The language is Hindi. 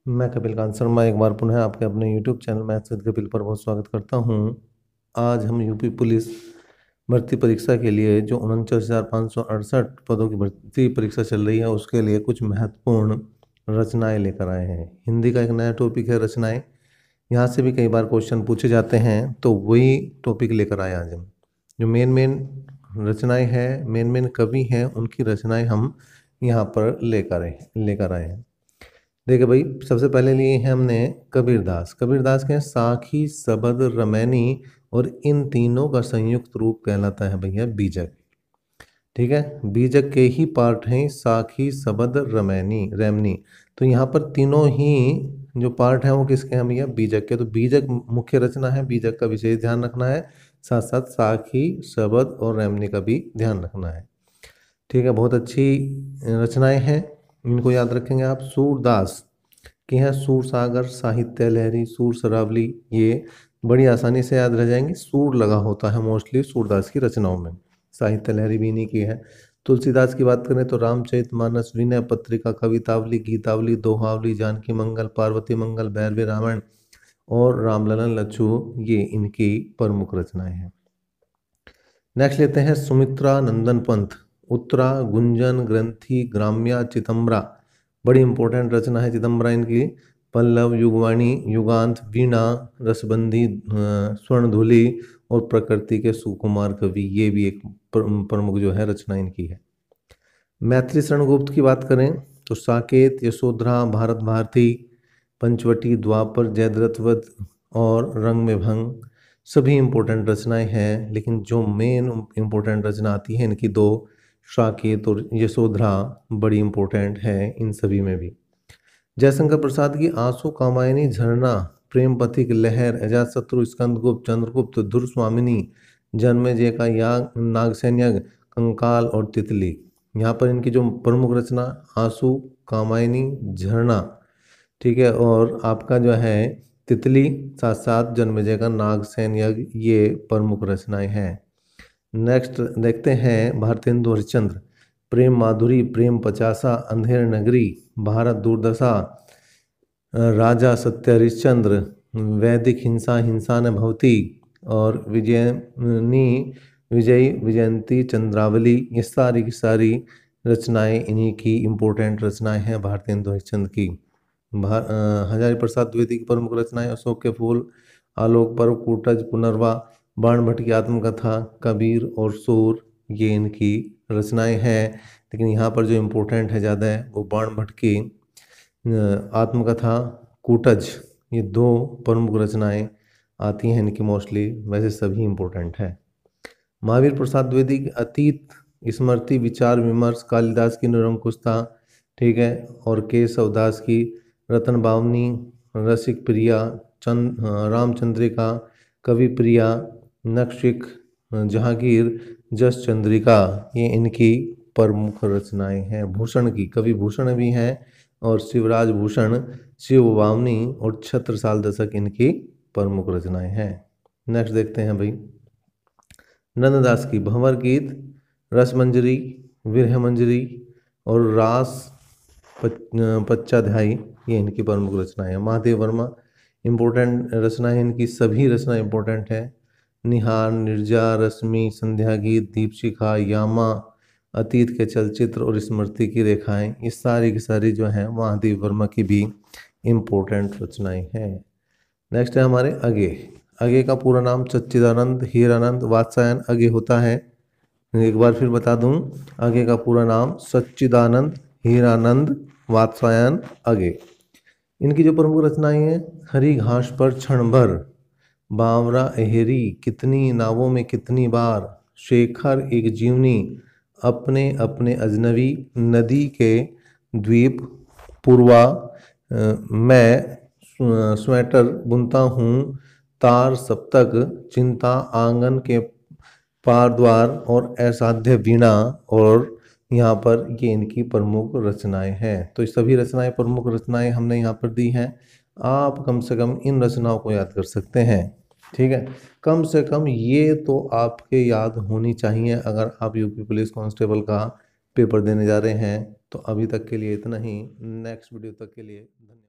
मैं कपिल कांत शर्मा एक बार पुनः आपके अपने YouTube channel maths with Kapil पर बहुत स्वागत करता हूं। आज हम यूपी पुलिस भर्ती परीक्षा के लिए जो 49,568 पदों की भर्ती परीक्षा चल रही है उसके लिए कुछ महत्वपूर्ण रचनाएं लेकर आए हैं। हिंदी का एक नया टॉपिक है रचनाएं। यहाँ से भी कई बार क्वेश्चन पूछे जाते हैं, तो वही टॉपिक लेकर आए आज हम। जो मेन मेन रचनाएं हैं, मेन मेन कवि हैं, उनकी रचनाएं हम यहाँ पर लेकर आए हैं। देखिए भाई, सबसे पहले लिए हैं हमने कबीरदास। कबीरदास के साखी, सबद, रमैनी और इन तीनों का संयुक्त रूप कहलाता है भैया बीजक। ठीक है, बीजक के ही पार्ट हैं साखी, सबद, रैमनी। तो यहाँ पर तीनों ही जो पार्ट हैं वो किसके हैं भैया? बीजक के। तो बीजक मुख्य रचना है, बीजक का विशेष ध्यान रखना है, साथ साथ साखी, सबद और रैमनी का भी ध्यान रखना है। ठीक है, बहुत अच्छी रचनाएं हैं, इनको याद रखेंगे आप। सूरदास की हैं सूर सागर, साहित्य लहरी, सूर सरावली, ये बड़ी आसानी से याद रह जाएंगी। सूर लगा होता है मोस्टली सूरदास की रचनाओं में। साहित्य लहरी भी इन्हीं की है। तुलसीदास की बात करें तो रामचरितमानस, विनय पत्रिका, कवितावली, गीतावली, दोहावली, जानकी मंगल, पार्वती मंगल, भैरवी रामायण और रामललन लच्छू, ये इनकी प्रमुख रचनाएं हैं। नेक्स्ट लेते हैं सुमित्रा नंदन पंत। उत्तरा, गुंजन, ग्रंथि, ग्राम्या, चितंबरा, बड़ी इंपॉर्टेंट रचना है चिदम्बरा इनकी। पल्लव, युगवाणी, युगांत, वीणा, रसबंधी, स्वर्णधूलि और प्रकृति के सुकुमार कवि, ये भी एक प्रमुख जो है रचना इनकी है। मैथिली शरण गुप्त की बात करें तो साकेत, यशोधरा, भारत भारती, पंचवटी, द्वापर, जयद्रथवध और रंग में भंग, सभी इम्पोर्टेंट रचनाएं हैं। लेकिन जो मेन इम्पोर्टेंट रचना आती है इनकी दो, साकेत और यशोधरा, बड़ी इम्पोर्टेंट है इन सभी में भी। जयशंकर प्रसाद की आंसू, कामायनी, झरना, प्रेम पथिक, लहर, अजातशत्रु, स्कंदगुप्त, चंद्रगुप्त, धुरस्वामिनी, जन्मेजय का याग, नागसेन यज्ञ, कंकाल और तितली, यहाँ पर इनकी जो प्रमुख रचना आंसू, कामायनी, झरना, ठीक है, और आपका जो है तितली, साथ साथ जन्मेजय का नागसेन यज्ञ, ये प्रमुख रचनाएं हैं। नेक्स्ट देखते हैं भारतेंदु हरिश्चंद्र। प्रेम माधुरी, प्रेम पचासा, अंधेर नगरी, भारत दुर्दशा, राजा सत्य हरिश्चंद्र, वैदिक हिंसा, हिंसा न भवती और विजयनी, विजयी, विजयंती, चंद्रावली, ये सारी की सारी रचनाएं इन्हीं की इम्पोर्टेंट रचनाएं हैं भारतेंदु हरिश्चंद्र की। हजारी प्रसाद द्विवेदी की प्रमुख रचनाएं अशोक के फूल, आलोक पर्व, कूटज, पुनर्वा, बाण भट्ट की आत्मकथा, कबीर और सूर, ये इनकी रचनाएं हैं। लेकिन यहाँ पर जो इम्पोर्टेंट है ज़्यादा है वो बाण भट्ट की आत्मकथा, कूटज, ये दो प्रमुख रचनाएं आती हैं इनकी मोस्टली, वैसे सभी इम्पोर्टेंट है। महावीर प्रसाद द्विवेदी की अतीत स्मृति, विचार विमर्श, कालिदास की निरंकुशता, ठीक है, और केशवदास की रतन बावनी, रसिक प्रिया, रामचंद्रिका, कवि प्रिया, नक्शिक, जहांगीर, जस चंद्रिका, ये इनकी प्रमुख रचनाएं हैं। भूषण की, कवि भूषण भी हैं, और शिवराज भूषण, शिव वामनी और छत्रसाल दशक इनकी प्रमुख रचनाएं हैं। नेक्स्ट देखते हैं भाई, नंददास की भंवर गीत, रसमंजरी, विरह मंजरी और रास पच्चाध्यायी, ये इनकी प्रमुख रचनाएं हैं। महादेव वर्मा, इम्पोर्टेंट रचना है इनकी, सभी रचना इम्पोर्टेंट है। निहार, निर्जा, रश्मि, संध्या गीत, दीपशिखा, यामा, अतीत के चलचित्र और स्मृति की रेखाएं, ये सारी की सारी जो हैं महादेव वर्मा की भी इम्पोर्टेंट रचनाएं हैं। नेक्स्ट है हमारे अगे। अगे का पूरा नाम सच्चिदानंद हीरानंद वात्सायन अगे होता है। एक बार फिर बता दूं, अगे का पूरा नाम सच्चिदानंद हीरानंद वात्सायन अगे। इनकी जो प्रमुख रचनाएं हैं, हरी घास पर क्षण भर, बावरा अहेरी, कितनी नावों में कितनी बार, शेखर एक जीवनी, अपने अपने अजनबी, नदी के द्वीप, पूर्वा, मैं स्वेटर बुनता हूँ, तार सप्तक, चिंता, आंगन के पार द्वार और असाध्य वीणा, और यहाँ पर ये इनकी प्रमुख रचनाएं हैं। तो ये सभी रचनाएं प्रमुख रचनाएं हमने यहाँ पर दी हैं। आप कम से कम इन रचनाओं को याद कर सकते हैं। ठीक है, कम से कम ये तो आपके याद होनी चाहिए अगर आप यूपी पुलिस कांस्टेबल का पेपर देने जा रहे हैं। तो अभी तक के लिए इतना ही। नेक्स्ट वीडियो तक के लिए धन्यवाद।